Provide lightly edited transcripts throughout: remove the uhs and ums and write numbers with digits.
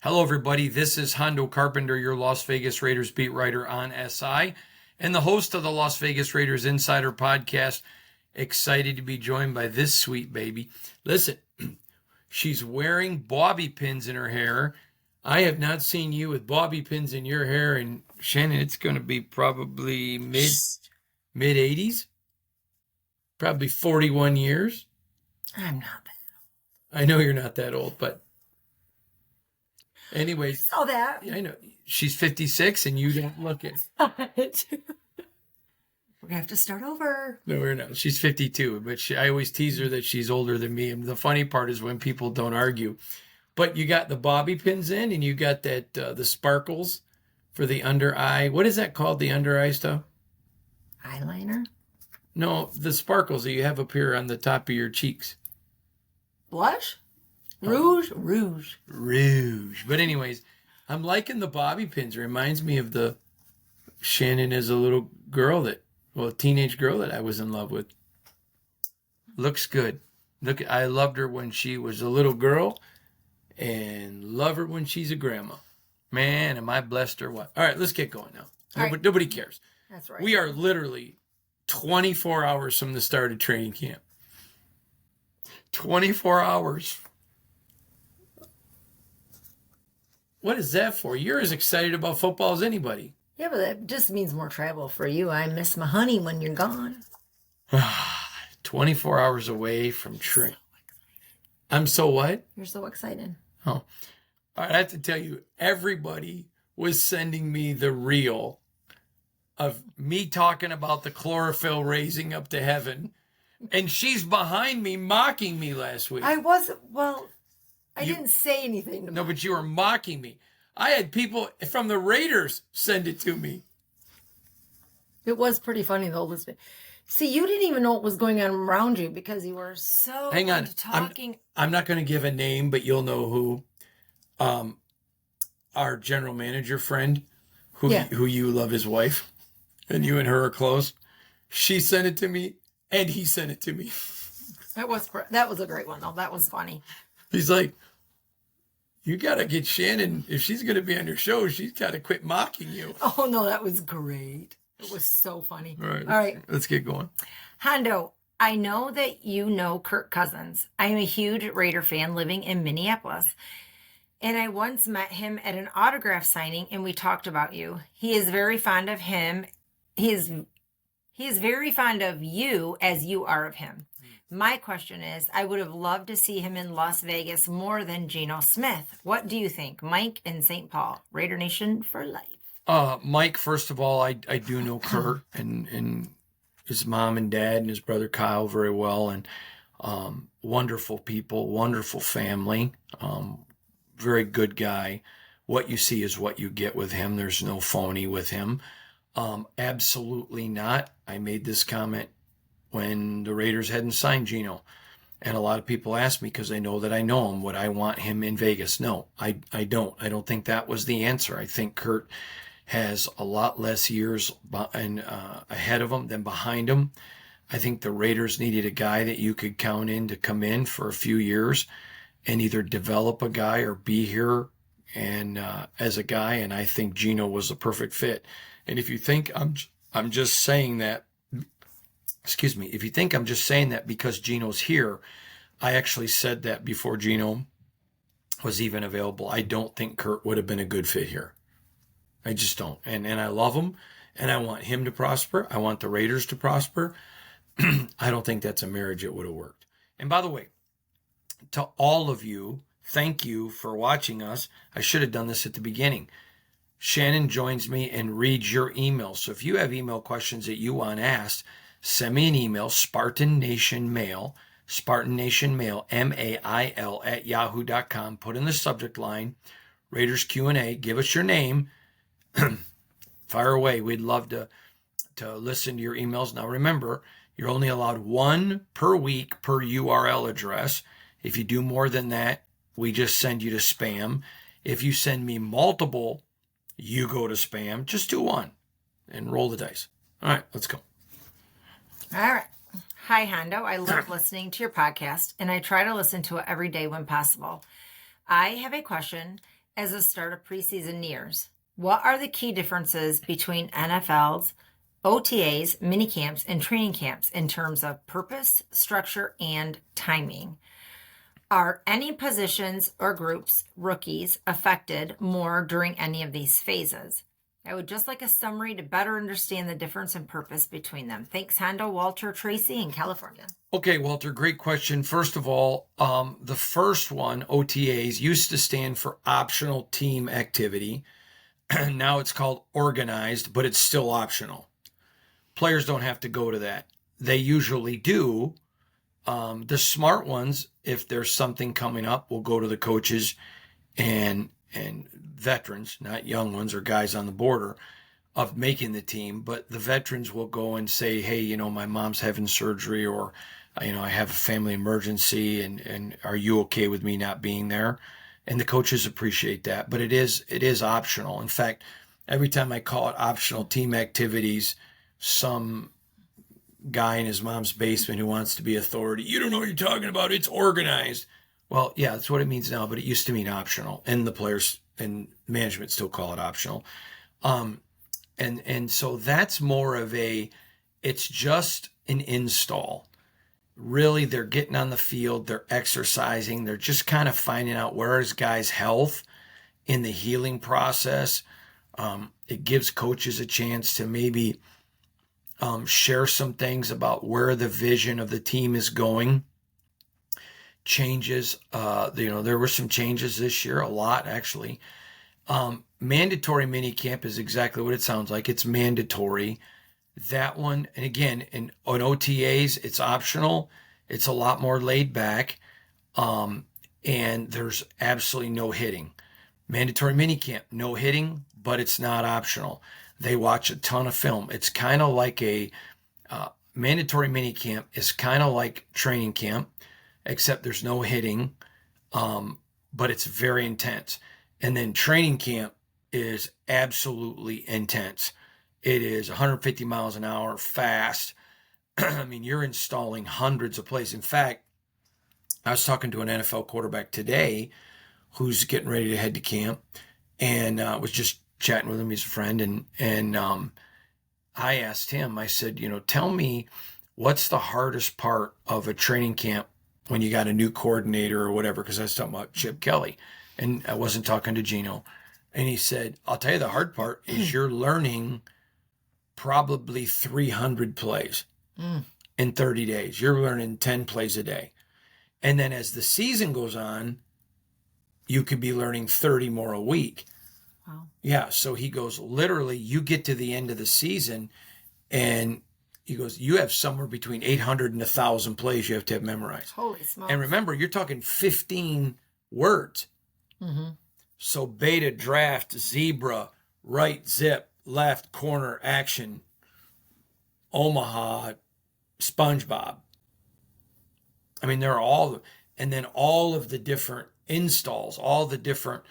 Hello, everybody. This is Hondo Carpenter, your Las Vegas Raiders beat writer on SI, and the host of the Las Vegas Raiders Insider Podcast. Excited to be joined by this sweet baby. Listen, she's wearing bobby pins in her hair. I have not seen you with bobby pins in your hair, and Shannon, it's going to be probably mid 80s, probably 41 years. I'm not that I know you're not that old, but anyways. saw that. Yeah, I know. She's 56 and you don't look it. We're gonna have to start over. No, we're not. She's 52, but I always tease her that she's older than me. And the funny part is when people don't argue. But you got the bobby pins in and you got that the sparkles for the under eye. What is that called, the under eye stuff? Eyeliner? No, the sparkles that you have up here on the top of your cheeks. Blush? Rouge? Rouge. But anyways, I'm liking the bobby pins. It reminds me of the Shannon as a little girl a teenage girl that I was in love with. Looks good. I loved her when she was a little girl and love her when she's a grandma. Man, am I blessed or what? All right, let's get going now. Nobody cares. That's right. We are literally 24 hours from the start of training camp. 24 hours. What is that for? You're as excited about football as anybody. Yeah, but that just means more travel for you. I miss my honey when you're gone. 24 hours away from training. I'm so what? You're so excited. Oh. All right, I have to tell you, everybody was sending me the reel of me talking about the chlorophyll raising up to heaven. And she's behind me mocking me last week. I didn't say anything. No, but you were mocking me. I had people from the Raiders send it to me. It was pretty funny though, Elizabeth. See, you didn't even know what was going on around you because you were so Hang on. talking. I'm not going to give a name, but you'll know who. Our general manager friend, who you love his wife, and you and her are close. She sent it to me, and he sent it to me. That was a great one though. That was funny. He's like, you got to get Shannon. If she's going to be on your show, she's got to quit mocking you. Oh, no, that was great. It was so funny. All right. Let's get going. Hondo, I know that you know Kirk Cousins. I'm a huge Raider fan living in Minneapolis. And I once met him at an autograph signing and we talked about you. He is very fond of him. He is very fond of you as you are of him. My question is, I would have loved to see him in Las Vegas more than Geno Smith. What do you think? Mike in St. Paul, Raider Nation for life. Mike, first of all, I do know Kurt and his mom and dad and his brother Kyle very well. And wonderful people, wonderful family, very good guy. What you see is what you get with him. There's no phony with him. Absolutely not. I made this comment when the Raiders hadn't signed Geno. And a lot of people ask me because they know that I know him, would I want him in Vegas? No, I don't. I don't think that was the answer. I think Kurt has a lot less years ahead of him than behind him. I think the Raiders needed a guy that you could count in to come in for a few years and either develop a guy or be here and as a guy. And I think Geno was the perfect fit. And if you think I'm just saying that, if you think I'm just saying that because Geno's here, I actually said that before Geno was even available. I don't think Kurt would have been a good fit here. I just don't. And I love him, and I want him to prosper. I want the Raiders to prosper. I don't think that's a marriage that would have worked. And by the way, to all of you, thank you for watching us. I should have done this at the beginning. Shannon joins me and reads your emails. So if you have email questions that you want asked, send me an email, Spartan Nation Mail, MAIL, @yahoo.com. Put in the subject line, Raiders Q&A. Give us your name. Fire away. We'd love to listen to your emails. Now remember, you're only allowed one per week per URL address. If you do more than that, we just send you to spam. If you send me multiple, you go to spam. Just do one and roll the dice. All right, let's go. All right. Hi, Hondo. I love listening to your podcast, and I try to listen to it every day when possible. I have a question As the start of preseason nears, what are the key differences between NFL's OTAs, minicamps, and training camps in terms of purpose, structure, and timing? Are any positions or groups, rookies, affected more during any of these phases? I would just like a summary to better understand the difference in purpose between them. Thanks, Hondo, Walter, Tracy in California. Okay, Walter, great question. First of all, the first one, OTAs, used to stand for optional team activity. Now it's called organized, but it's still optional. Players don't have to go to that. They usually do. The smart ones, if there's something coming up, will go to the coaches and veterans, not young ones or guys on the border of making the team. But the veterans will go and say, hey, my mom's having surgery, or, I have a family emergency, and are you okay with me not being there? And the coaches appreciate that, but it is optional. In fact, every time I call it optional team activities, some guy in his mom's basement who wants to be authority, you don't know what you're talking about, it's organized. Well, yeah, that's what it means now, but it used to mean optional, and the players and management still call it optional. And so that's more of it's just an install. Really, they're getting on the field, they're exercising, they're just kind of finding out where is guys' health in the healing process. It gives coaches a chance to maybe share some things about where the vision of the team is going. Changes, there were some changes this year, a lot actually. Mandatory minicamp is exactly what it sounds like. It's mandatory. That one, and again, on OTAs, it's optional. It's a lot more laid back, and there's absolutely no hitting. Mandatory minicamp, no hitting, but it's not optional. They watch a ton of film. It's kind of like mandatory minicamp is kind of like training camp, except there's no hitting, but it's very intense. And then training camp is absolutely intense. It is 150 miles an hour, fast. I mean, you're installing hundreds of plays. In fact, I was talking to an NFL quarterback today who's getting ready to head to camp, and was just chatting with him. He's a friend, and I asked him, I said, tell me what's the hardest part of a training camp when you got a new coordinator or whatever, because I was talking about Chip Kelly, and I wasn't talking to Geno. And he said, I'll tell you the hard part is you're learning probably 300 plays in 30 days. You're learning 10 plays a day. And then as the season goes on, you could be learning 30 more a week. Wow. Yeah. So he goes, literally, you get to the end of the season and he goes, you have somewhere between 800 and 1,000 plays you have to have memorized. Holy smokes. And remember, you're talking 15 words. Mm-hmm. So beta, draft, zebra, right, zip, left, corner, action, Omaha, SpongeBob. I mean, there are all, and then all of the different installs, all the different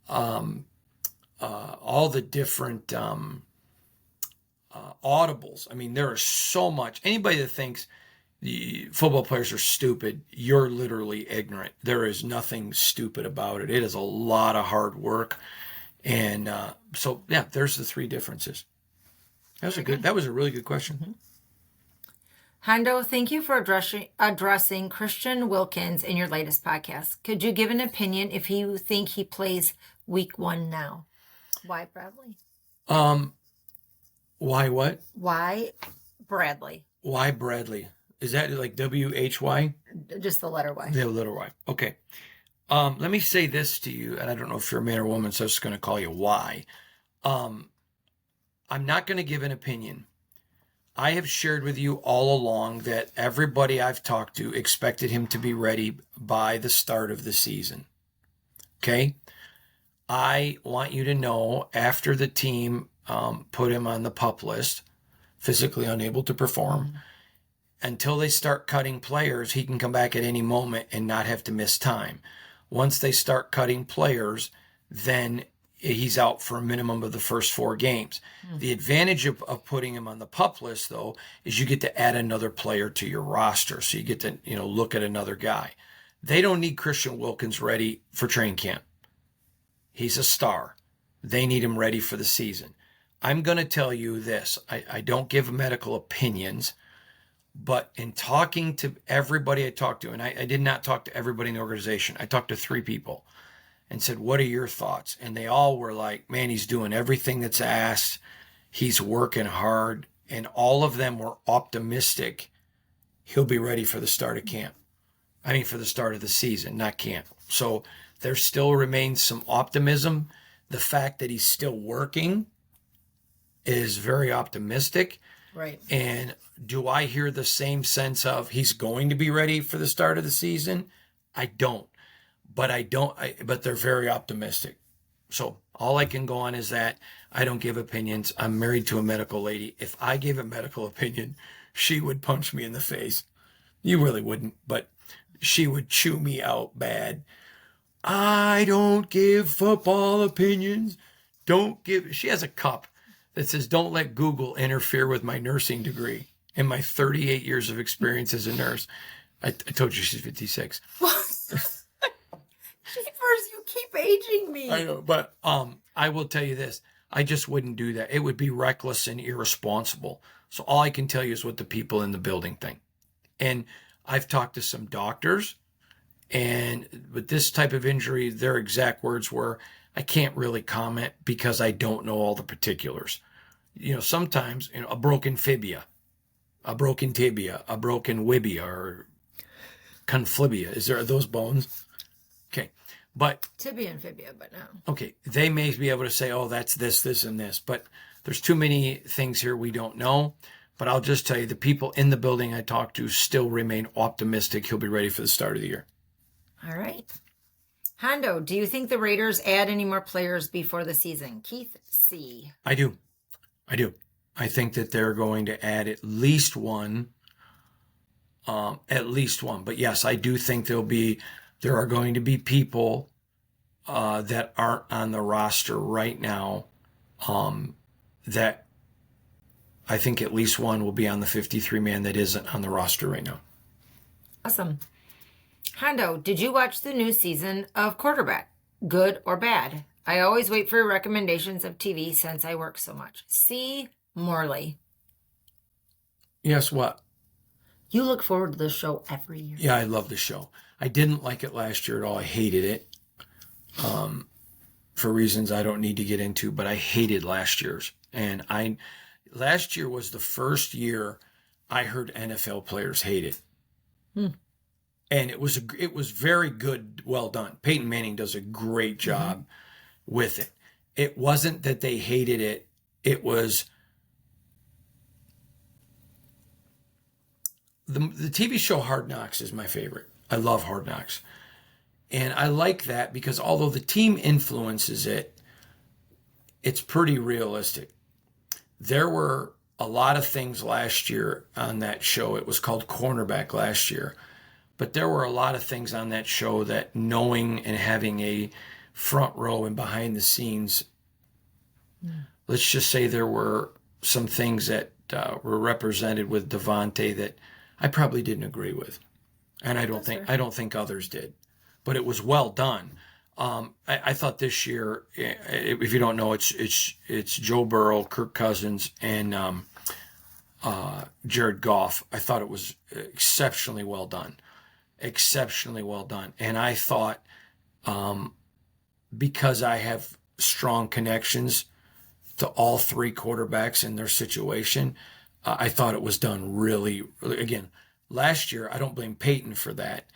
audibles. I mean, there is so much. Anybody that thinks the football players are stupid, you're literally ignorant. There is nothing stupid about it. It is a lot of hard work. And so, yeah, there's the three differences. That was a really good question. Mm-hmm. Hondo, thank you for addressing Christian Wilkins in your latest podcast. Could you give an opinion if you think he plays week 1 now? Why Bradley? Why what? Why Bradley? Why Bradley? Is that like W-H-Y? Just the letter Y. The letter Y. Okay. Let me say this to you, and I don't know if you're a man or woman, so I'm just going to call you Y. I'm not going to give an opinion. I have shared with you all along that everybody I've talked to expected him to be ready by the start of the season. Okay? I want you to know after the team put him on the PUP list, physically unable to perform, until they start cutting players, he can come back at any moment and not have to miss time. Once they start cutting players, then he's out for a minimum of the first 4 games. The advantage of putting him on the PUP list, though, is you get to add another player to your roster. So you get to, look at another guy. They don't need Christian Wilkins ready for training camp. He's a star. They need him ready for the season. I'm going to tell you this. I don't give medical opinions, but in talking to everybody I talked to, and I did not talk to everybody in the organization. I talked to 3 people and said, what are your thoughts? And they all were like, man, he's doing everything that's asked. He's working hard. And all of them were optimistic he'll be ready for the start of camp. I mean, for the start of the season, not camp. So there still remains some optimism. The fact that he's still working is very optimistic. Right. And do I hear the same sense of he's going to be ready for the start of the season? I don't. But but they're very optimistic. So all I can go on is that I don't give opinions. I'm married to a medical lady. If I gave a medical opinion, she would punch me in the face. You really wouldn't, but she would chew me out bad. I don't give football opinions. She has a cup that says, don't let Google interfere with my nursing degree and my 38 years of experience as a nurse. I told you she's 56. Jeepers, you keep aging me. I know, but I will tell you this. I just wouldn't do that. It would be reckless and irresponsible. So all I can tell you is what the people in the building think. And I've talked to some doctors, and with this type of injury, their exact words were, I can't really comment because I don't know all the particulars. Sometimes, a broken fibia, a broken tibia, a broken wibia, or conflibia. Are those bones? Okay. But tibia and fibia, but no. Okay. They may be able to say, oh, that's this, this, and this, but there's too many things here we don't know. But I'll just tell you, the people in the building I talked to still remain optimistic he'll be ready for the start of the year. All right. Hondo, do you think the Raiders add any more players before the season? Keith C. I do. I think that they're going to add at least one. But yes, I do think there are going to be people that aren't on the roster right now that I think at least one will be on the 53-man that isn't on the roster right now. Awesome. Hondo, did you watch the new season of Quarterback? Good or bad? I always wait for recommendations of TV since I work so much. C. Morley. Yes, what? You look forward to this show every year. Yeah, I love the show. I didn't like it last year at all. I hated it for reasons I don't need to get into, but I hated last year's. And last year was the first year I heard NFL players hate it. And it was very good, well done. Peyton Manning does a great job with it. It wasn't that they hated it. It was the TV show Hard Knocks is my favorite. I love Hard Knocks. And I like that because although the team influences it, it's pretty realistic. There were a lot of things last year on that show. It was called Cornerback last year. But there were a lot of things on that show that knowing and having a front row and behind the scenes, let's just say there were some things that were represented with Devontae that I probably didn't agree with. And I don't think others did. But it was well done. I thought this year, if you don't know, it's Joe Burrow, Kirk Cousins, and Jared Goff. I thought it was exceptionally well done. And I thought, because I have strong connections to all 3 quarterbacks in their situation, I thought it was done really, again, last year, I don't blame Peyton for that.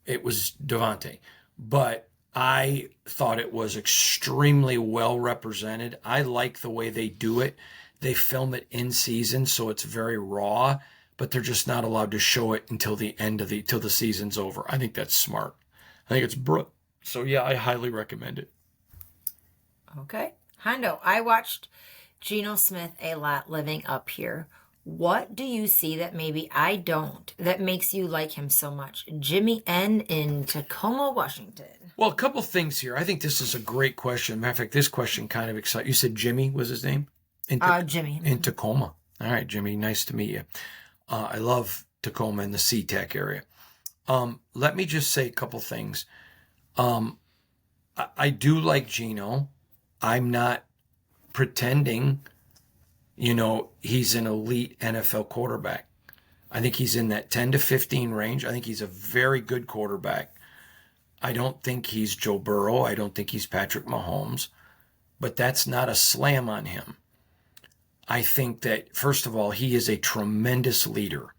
It was Devontae. But I thought it was extremely well represented. I like the way they do it. They film it in season, so it's very raw, but they're just not allowed to show it until till the season's over. I think that's smart. I think it's so yeah, I highly recommend it. Okay. Hondo, I watched Geno Smith a lot living up here. What do you see that maybe I don't that makes you like him so much? Jimmy N. in Tacoma, Washington. Well, a couple things here. I think this is a great question. Matter of fact, this question kind of excites. You said Jimmy was his name? Jimmy. In Tacoma. All right, Jimmy, nice to meet you. I love Tacoma and the SeaTac area. Let me just say a couple things. I do like Geno. I'm not pretending, he's an elite NFL quarterback. I think he's in that 10 to 15 range. I think he's a very good quarterback. I don't think he's Joe Burrow. I don't think he's Patrick Mahomes, but that's not a slam on him. I think that, first of all, he is a tremendous leader,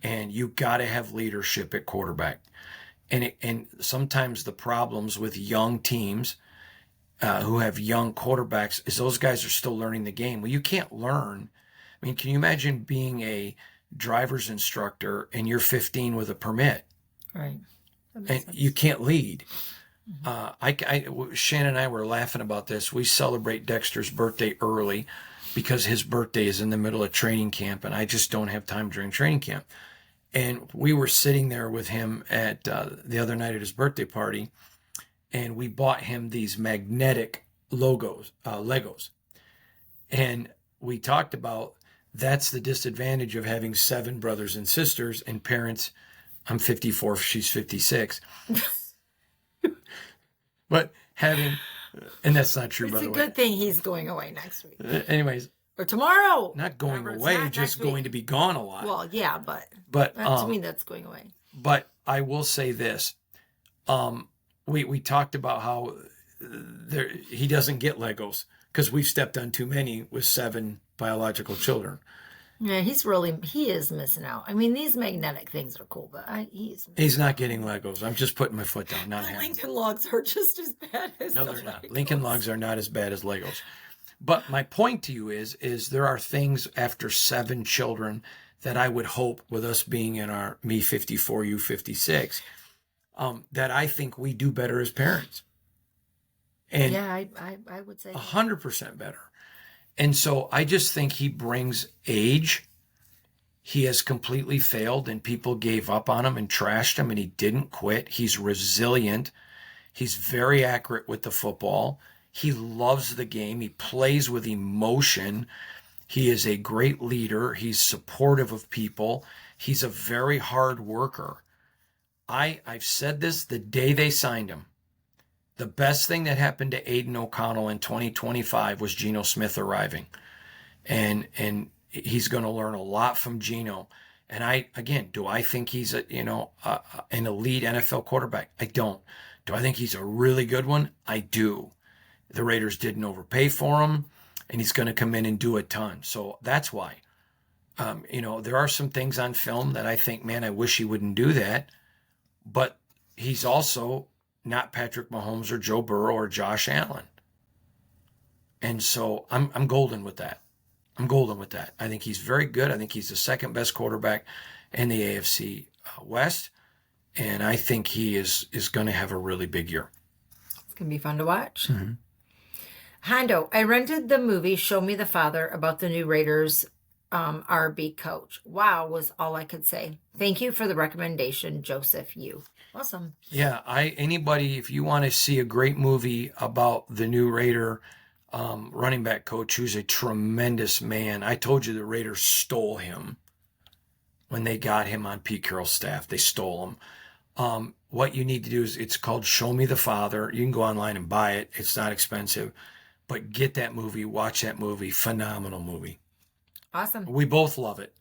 and you got to have leadership at quarterback. And sometimes the problems with young teams who have young quarterbacks is those guys are still learning the game. Well, you can't learn. I mean, can you imagine being a driver's instructor and you're 15 with a permit? Right. And you can't lead. Shannon and I were laughing about this. We celebrate Dexter's birthday early because his birthday is in the middle of training camp, and I just don't have time during training camp. And we were sitting there with him at the other night at his birthday party, and we bought him these magnetic Legos. And we talked about that's the disadvantage of having 7 brothers and sisters and parents. I'm 54, she's 56. But having, and that's not true, by the way. It's a good thing he's going away next week. Anyways. Or tomorrow. Not going away, just going to be gone a lot. Well, yeah, but to me, that's going away. But I will say this. We talked about how he doesn't get Legos because we've stepped on too many with 7 biological children. Yeah, he is missing out. I mean, these magnetic things are cool, but he's not getting Legos. I'm just putting my foot down. Not the Lincoln Logs are just as bad as no, they're not. Lincoln Logs are not as bad as Legos. But my point to you is there are things after 7 children that I would hope, with us being in our me 54, you 56, that I think we do better as parents. And yeah, I would say 100% better. And so I just think he brings age. He has completely failed, and people gave up on him and trashed him, and he didn't quit. He's resilient. He's very accurate with the football. He loves the game. He plays with emotion. He is a great leader. He's supportive of people. He's a very hard worker. I've said this the day they signed him. The best thing that happened to Aiden O'Connell in 2025 was Geno Smith arriving. And he's going to learn a lot from Geno. And do I think he's an elite NFL quarterback? I don't. Do I think he's a really good one? I do. The Raiders didn't overpay for him, and he's going to come in and do a ton. So that's why. There are some things on film that I think, man, I wish he wouldn't do that. But he's also not Patrick Mahomes or Joe Burrow or Josh Allen. And so I'm golden with that. I think he's very good. I think he's the second best quarterback in the AFC West. And I think he is going to have a really big year. It's going to be fun to watch. Mm-hmm. Hondo, I rented the movie Show Me the Father about the new Raiders RB coach. Wow, was all I could say. Thank you for the recommendation, Joseph Yu. Awesome. Yeah, anybody, if you want to see a great movie about the new Raider running back coach, who's a tremendous man. I told you the Raiders stole him when they got him on Pete Carroll's staff. They stole him. What you need to do is, it's called Show Me the Father. You can go online and buy it. It's not expensive. But get that movie, watch that movie. Phenomenal movie. Awesome. We both love it.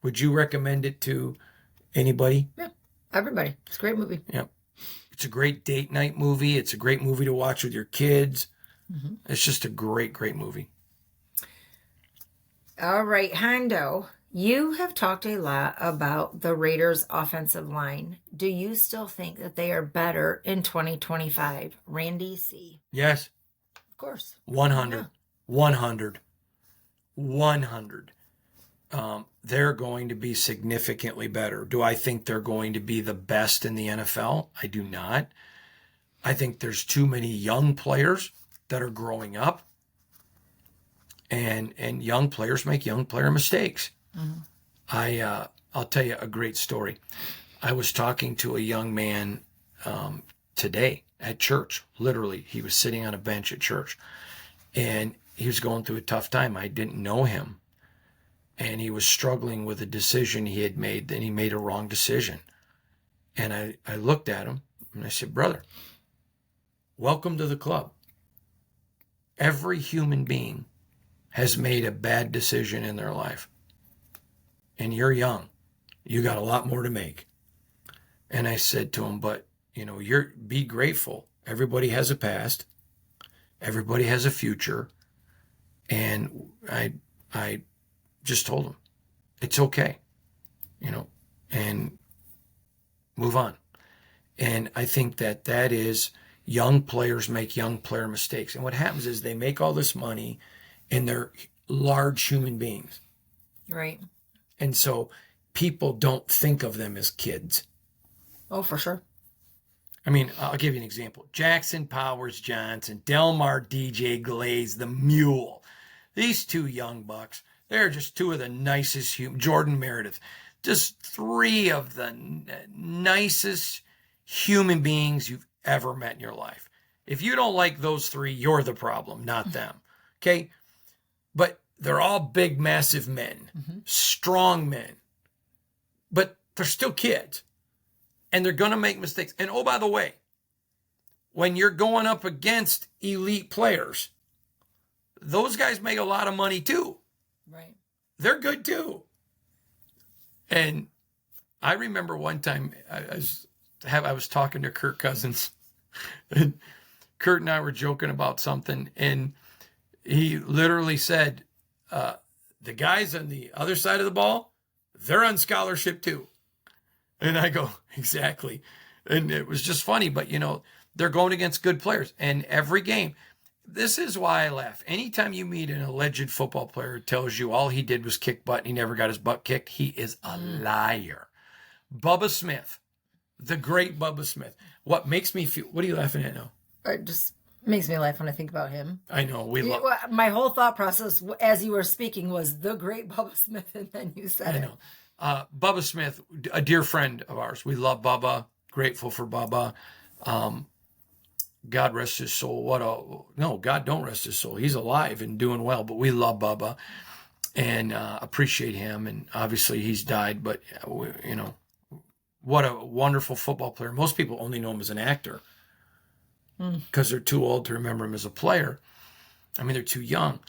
Would you recommend it to anybody? Yeah, everybody. It's a great movie. Yep. It's a great date night movie. It's a great movie to watch with your kids. Mm-hmm. It's just a great, great movie. All right, Hondo, you have talked a lot about the Raiders' offensive line. Do you still think that they are better in 2025? Randy C. Yes. Of course. 100. Yeah. 100. 100. They're going to be significantly better. Do I think they're going to be the best in the NFL? I do not. I think there's too many young players that are growing up, and young players make young player mistakes. Mm-hmm. I'll tell you a great story. I was talking to a young man today at church. Literally, he was sitting on a bench at church, and he was going through a tough time. I didn't know him, and he was struggling with a decision he had made. Then he made a wrong decision, and I looked at him and I said, "Brother, welcome to the club. Every human being has made a bad decision in their life. And you're young. You got a lot more to make. And I said to him, but, be grateful. Everybody has a past. Everybody has a future. And I just told him, it's okay, and move on. And I think that is young players make young player mistakes. And what happens is they make all this money and they're large human beings. Right. And so people don't think of them as kids. Oh, for sure. I mean, I'll give you an example. Jackson Powers Johnson, Delmar DJ Glaze, the Mule. These two young bucks, they're just two of the nicest humans. Jordan Meredith, just three of the nicest human beings you've ever met in your life. If you don't like those three, you're the problem, not them. Okay? But they're all big, massive men, strong men. But they're still kids. And they're going to make mistakes. And oh, by the way, when you're going up against elite players, those guys make a lot of money too. Right. They're good too. And I remember one time I was talking to Kirk Cousins, and Kurt and I were joking about something, and he literally said, the guys on the other side of the ball, they're on scholarship too. And I go, exactly. And it was just funny, but they're going against good players. And every game, this is why I laugh. Anytime you meet an alleged football player who tells you all he did was kick butt and he never got his butt kicked, he is a liar. Bubba Smith, the great Bubba Smith. What makes me feel, what are you laughing at now? It just makes me laugh when I think about him. I know. My whole thought process as you were speaking was the great Bubba Smith, and then you said it. I know. Bubba Smith, a dear friend of ours. We love Bubba. Grateful for Bubba. God rest his soul. God don't rest his soul. He's alive and doing well, but we love Bubba and appreciate him. And obviously he's died, but what a wonderful football player. Most people only know him as an actor because they're too old to remember him as a player. I mean, they're too young.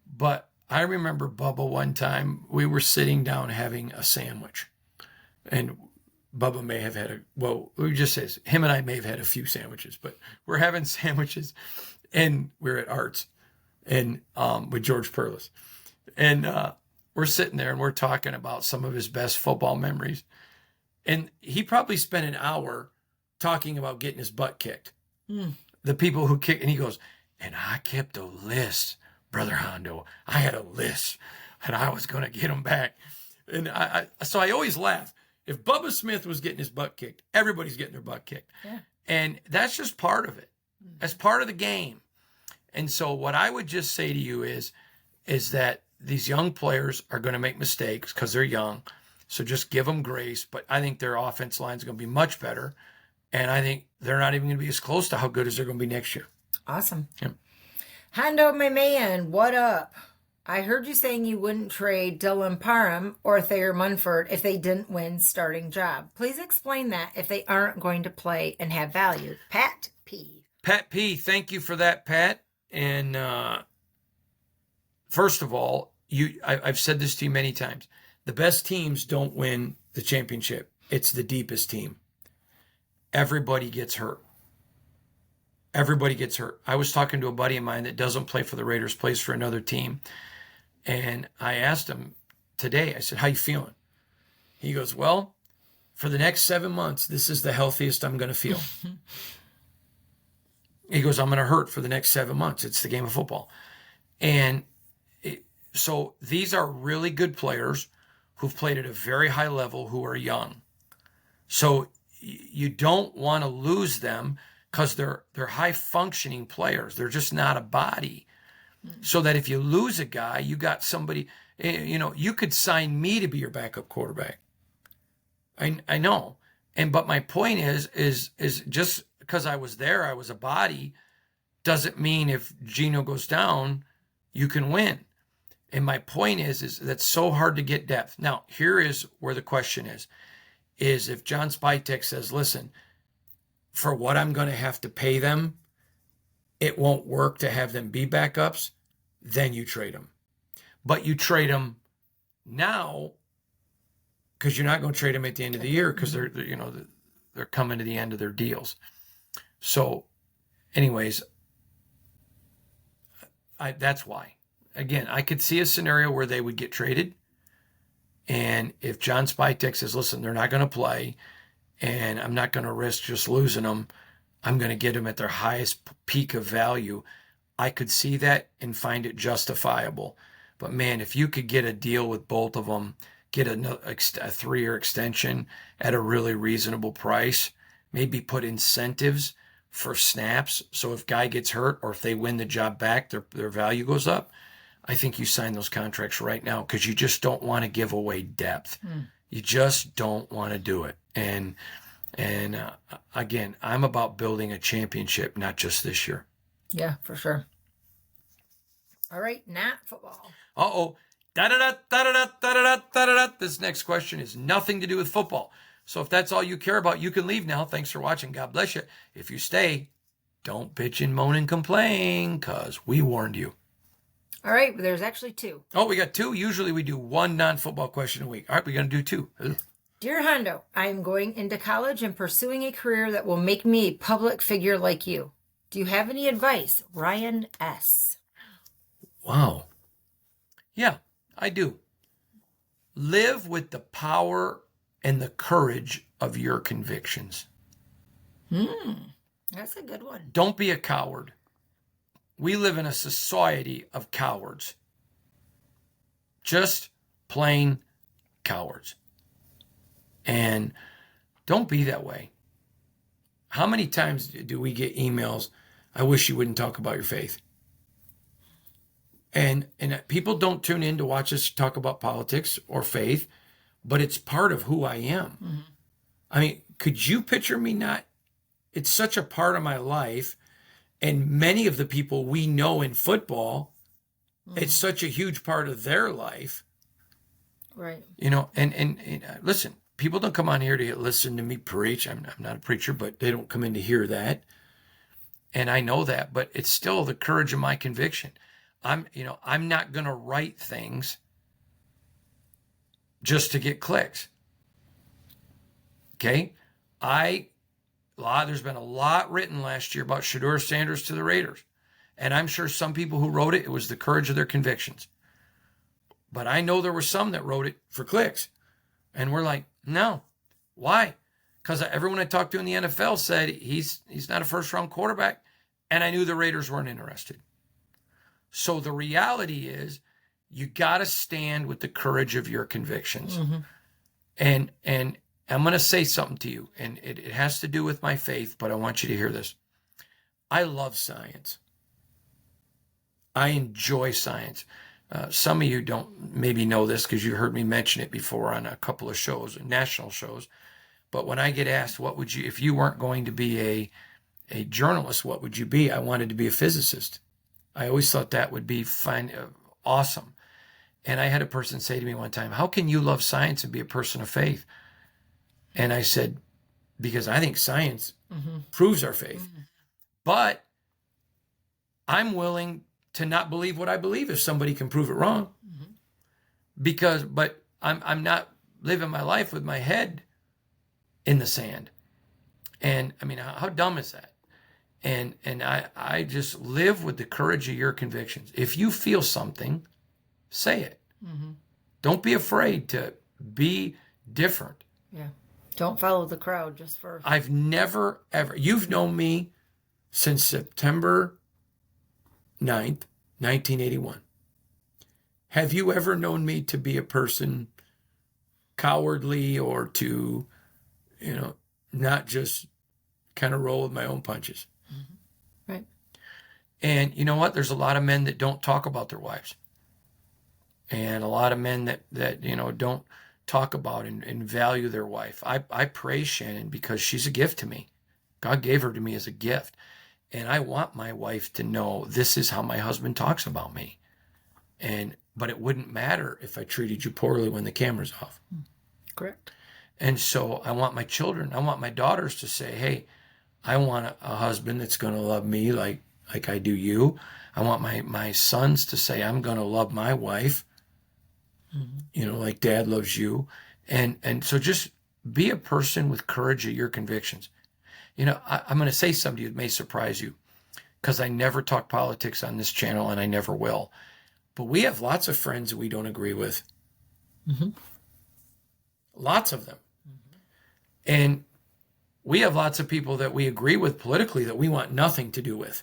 But I remember Bubba one time, we were sitting down having a sandwich. And Bubba may have had we just says him and I may have had a few sandwiches, but we're having sandwiches and we're at Arts and with George Perlis. And we're sitting there and we're talking about some of his best football memories. And he probably spent an hour talking about getting his butt kicked. The people who kick, and he goes, and I kept a list, Brother Hondo. I had a list and I was going to get him back. And so I always laugh. If Bubba Smith was getting his butt kicked, everybody's getting their butt kicked. Yeah. And that's just part of it. That's part of the game. And so what I would just say to you is that these young players are going to make mistakes because they're young. So just give them grace. But I think their offense line is going to be much better. And I think they're not even going to be as close to how good as they're going to be next year. Awesome. Yeah. Hondo, my man, what up? I heard you saying you wouldn't trade Dylan Parham or Thayer Munford if they didn't win starting job. Please explain that if they aren't going to play and have value. Pat P. Pat P, thank you for that, Pat. And first of all, I've said this to you many times. The best teams don't win the championship. It's the deepest team. Everybody gets hurt. Everybody gets hurt. I was talking to a buddy of mine that doesn't play for the Raiders, plays for another team. And I asked him today, I said, how you feeling? He goes, well, for the next 7 months, this is the healthiest I'm going to feel. He goes, I'm going to hurt for the next 7 months. It's the game of football. And so these are really good players who've played at a very high level who are young. So you don't want to lose them because they're high functioning players. They're just not a body. So that if you lose a guy, you got somebody, you could sign me to be your backup quarterback. I know. But my point is just because I was there, I was a body, doesn't mean if Geno goes down, you can win. And my point is that's so hard to get depth. Now, here is where the question is if John Spytek says, listen, for what I'm going to have to pay them, it won't work to have them be backups, then you trade them. But you trade them now because you're not going to trade them at the end of the year because they're coming to the end of their deals. So, anyways, that's why. Again, I could see a scenario where they would get traded. And if John Spytek says, listen, they're not going to play, and I'm not going to risk just losing them, I'm going to get them at their highest peak of value, I could see that and find it justifiable. But man, if you could get a deal with both of them, get a 3-year extension at a really reasonable price, maybe put incentives for snaps. So if guy gets hurt or if they win the job back, their value goes up. I think you sign those contracts right now because you just don't want to give away depth. You just don't want to do it. And again, I'm about building a championship, not just this year. Yeah, for sure. All right, Nat football. Uh-oh. Da-da-da. This next question is nothing to do with football. So if that's all you care about, you can leave now. Thanks for watching. God bless you. If you stay, don't bitch and moan and complain because we warned you. All right, there's actually 2. Oh, we got 2. Usually we do 1 non-football question a week. All right, we're going to do 2. Ugh. Dear Hondo, I am going into college and pursuing a career that will make me a public figure like you. Do you have any advice? Ryan S. Wow. Yeah, I do. Live with the power and the courage of your convictions. That's a good one. Don't be a coward. We live in a society of cowards. Just plain cowards. And don't be that way. How many times do we get emails, I wish you wouldn't talk about your faith? And people don't tune in to watch us talk about politics or faith, but it's part of who I am. Mm-hmm. I mean, could you picture me not? It's such a part of my life. And many of the people we know in football, it's such a huge part of their life. Right. And listen, people don't come on here to listen to me preach. I'm not a preacher, but they don't come in to hear that. And I know that, but it's still the courage of my conviction. I'm not going to write things just to get clicks. Okay? There's been a lot written last year about Shedeur Sanders to the Raiders. And I'm sure some people who wrote it was the courage of their convictions. But I know there were some that wrote it for clicks. And we're like, no. Why? Because everyone I talked to in the NFL said he's not a first-round quarterback. And I knew the Raiders weren't interested. So the reality is you got to stand with the courage of your convictions. Mm-hmm. And I'm going to say something to you, and it has to do with my faith, but I want you to hear this. I love science. I enjoy science. Some of you don't maybe know this because you heard me mention it before on a couple of shows, national shows. But when I get asked, what would you, if you weren't going to be a journalist, what would you be? I wanted to be a physicist. I always thought that would be fun, awesome. And I had a person say to me one time, how can you love science and be a person of faith? And I said, because I think science proves our faith. Mm-hmm. But I'm willing to not believe what I believe if somebody can prove it wrong. Mm-hmm. But I'm not living my life with my head in the sand. And I mean, how dumb is that? And I just live with the courage of your convictions. If you feel something, say it. Mm-hmm. Don't be afraid to be different. Yeah. Don't follow the crowd just for... I've never, ever... You've known me since September 9th, 1981. Have you ever known me to be a person cowardly or to, not just kind of roll with my own punches? Mm-hmm. Right. And you know what? There's a lot of men that don't talk about their wives. And a lot of men that don't talk about and value their wife. I praise Shannon because she's a gift to me. God gave her to me as a gift. And I want my wife to know this is how my husband talks about me. But it wouldn't matter if I treated you poorly when the camera's off. Correct. And so I want my children, I want my daughters to say, hey, I want a husband that's going to love me like like I do you. I want my sons to say, I'm going to love my wife, like dad loves you. And so just be a person with courage of your convictions. I'm going to say something that may surprise you because I never talk politics on this channel and I never will. But we have lots of friends that we don't agree with. Mm-hmm. Lots of them. And we have lots of people that we agree with politically that we want nothing to do with.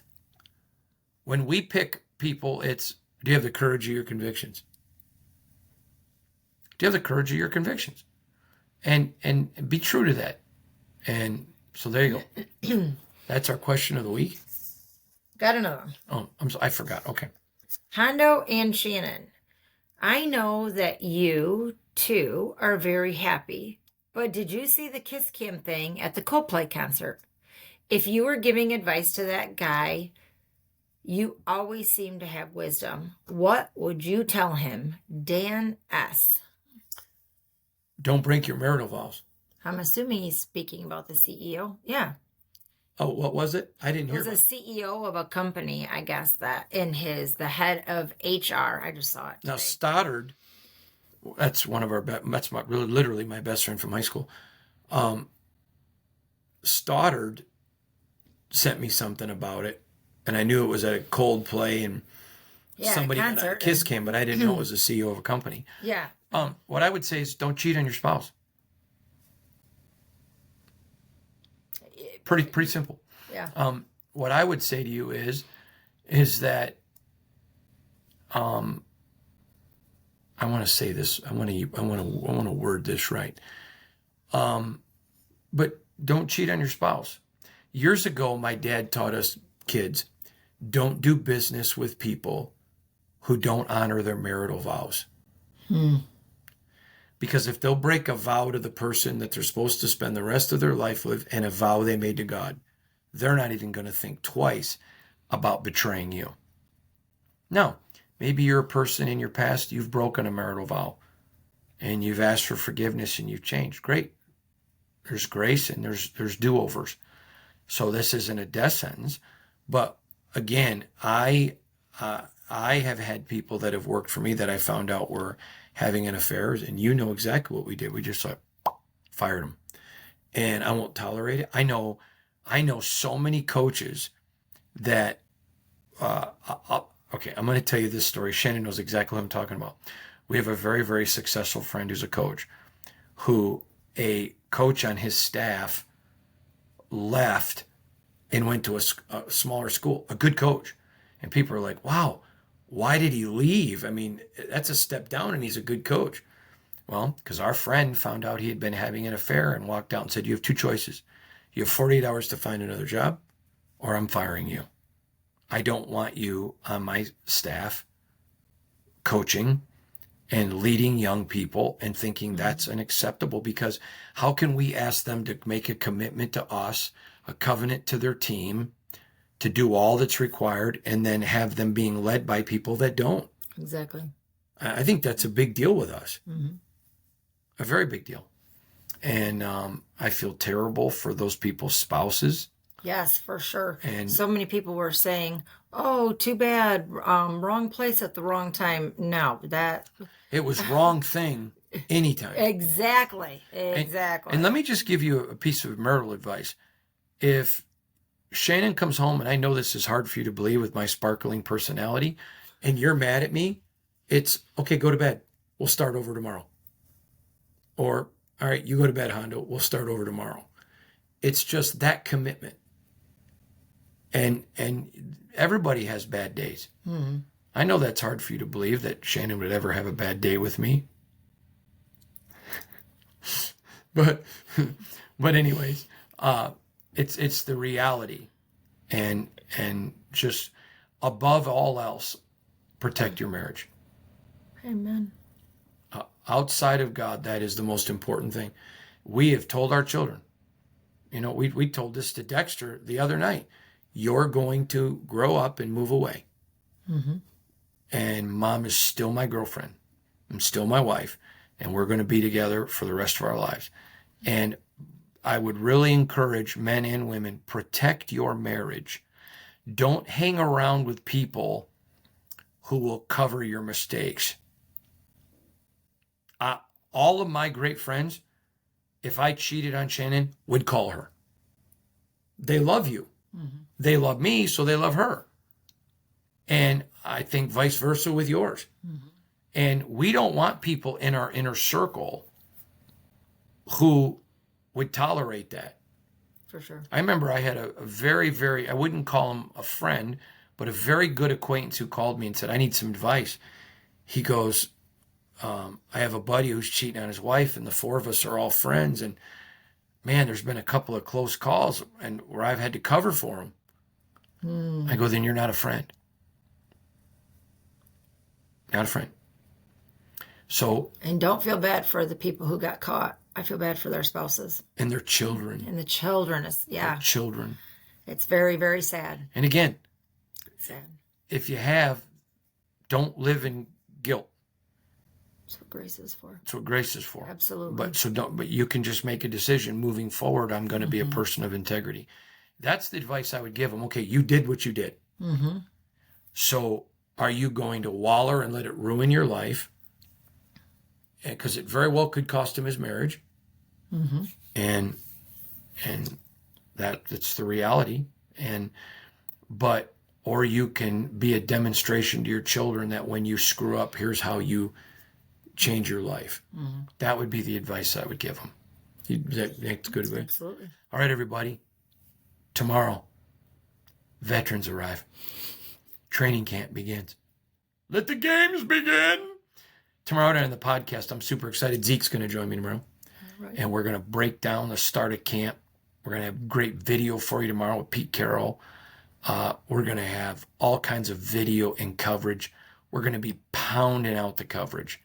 When we pick people, it's, do you have the courage of your convictions? Do you have the courage of your convictions? And be true to that. And so there you go. That's our question of the week. Got another one. Oh, I forgot. Okay. Hondo and Shannon, I know that you two are very happy, but did you see the kiss cam thing at the Coldplay concert? If you were giving advice to that guy, you always seem to have wisdom. What would you tell him? Dan S. Don't break your marital vows. I'm assuming he's speaking about the CEO. Yeah. Oh, what was it? I didn't hear. It was a CEO of a company, I guess, that the head of HR. I just saw it today. Now Stoddard, that's one of our that's literally my best friend from high school. Stoddard sent me something about it, and I knew it was at a Coldplay and somebody got a kiss cam, but I didn't know it was the CEO of a company. Yeah. What I would say is don't cheat on your spouse. Pretty simple. Yeah. What I would say to you is that I want to say this. I want to word this right. But don't cheat on your spouse. Years ago, my dad taught us kids, don't do business with people who don't honor their marital vows. Because if they'll break a vow to the person that they're supposed to spend the rest of their life with and a vow they made to God, they're not even going to think twice about betraying you. Now, maybe you're a person in your past, you've broken a marital vow and you've asked for forgiveness and you've changed. Great. There's grace and there's do-overs. So this isn't a death sentence. But again, I have had people that have worked for me that I found out were having an affair, and you know exactly what we did. We just fired them. And I won't tolerate it. I know so many coaches that, okay, I'm going to tell you this story. Shannon knows exactly what I'm talking about. We have a very, very successful friend who's a coach, who a coach on his staff left and went to a smaller school, a good coach. And people are like, wow, why did he leave? I mean, that's a step down and he's a good coach. Well, because our friend found out he had been having an affair and walked out and said, you have two choices. You have 48 hours to find another job or I'm firing you. I don't want you on my staff coaching and leading young people and thinking that's unacceptable, because how can we ask them to make a commitment to us, a covenant to their team, to do all that's required, and then have them being led by people that don't? Exactly. I think that's a big deal with us. Mm-hmm. A very big deal. And I feel terrible for those people's spouses. Yes, for sure. And so many people were saying, oh, too bad, wrong place at the wrong time. No, that... It was wrong thing anytime. Exactly. And let me just give you a piece of marital advice. If Shannon comes home, and I know this is hard for you to believe with my sparkling personality, and you're mad at me, it's, okay, go to bed. We'll start over tomorrow. Or, all right, you go to bed, Hondo. We'll start over tomorrow. It's just that commitment. And everybody has bad days. Mm-hmm. I know that's hard for you to believe that Shannon would ever have a bad day with me. but anyways, it's the reality. And just above all else, protect your marriage. Amen. Outside of God, that is the most important thing. We have told our children, we told this to Dexter the other night, you're going to grow up and move away. Mm-hmm. And mom is still my girlfriend. I'm still my wife. And we're going to be together for the rest of our lives. And I would really encourage men and women, protect your marriage. Don't hang around with people who will cover your mistakes. All of my great friends, if I cheated on Shannon, would call her. They love you. Mm-hmm. They love me, so they love her. And I think vice versa with yours. Mm-hmm. And we don't want people in our inner circle who would tolerate that. For sure. I remember I had a very, very, I wouldn't call him a friend, but a very good acquaintance who called me and said, I need some advice. He goes, I have a buddy who's cheating on his wife, and the four of us are all friends. And man, there's been a couple of close calls and where I've had to cover for him. I go, then you're not a friend. Not a friend. So. And don't feel bad for the people who got caught. I feel bad for their spouses. And their children. And the children Their children. It's very, very sad. And again, sad. If you have, don't live in guilt. That's what grace is for. That's what grace is for. Absolutely. But you can just make a decision moving forward. I'm going to be a person of integrity. That's the advice I would give them. Okay, you did what you did. Mm-hmm. So are you going to waller and let it ruin your life? Because it very well could cost him his marriage. Mm-hmm. And that's the reality. Or you can be a demonstration to your children that when you screw up, here's how you change your life. Mm-hmm. That would be the advice I would give them. That's good. Absolutely. All right, everybody. Tomorrow, veterans arrive. Training camp begins. Let the games begin. Tomorrow night on the podcast, I'm super excited. Zeke's going to join me tomorrow. Right. And we're going to break down the start of camp. We're going to have great video for you tomorrow with Pete Carroll. We're going to have all kinds of video and coverage. We're going to be pounding out the coverage.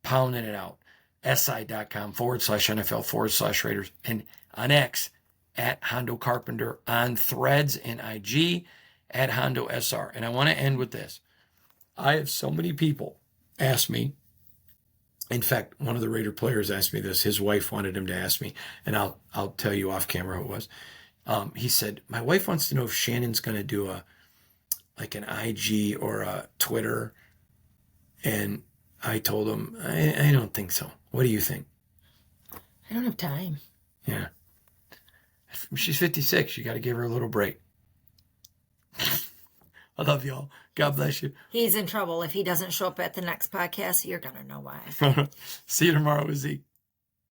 Pounding it out. SI.com/NFL/Raiders. And on X, at Hondo Carpenter. On Threads and IG, at Hondo SR. And I want to end with this. I have so many people ask me. In fact, one of the Raider players asked me this. His wife wanted him to ask me. And I'll tell you off camera who it was. He said, my wife wants to know if Shannon's going to do an IG or a Twitter. And I told him, I don't think so. What do you think? I don't have time. Yeah. She's 56. You got to give her a little break. I love y'all. God bless you. He's in trouble. If he doesn't show up at the next podcast, you're going to know why. See you tomorrow with Zeke.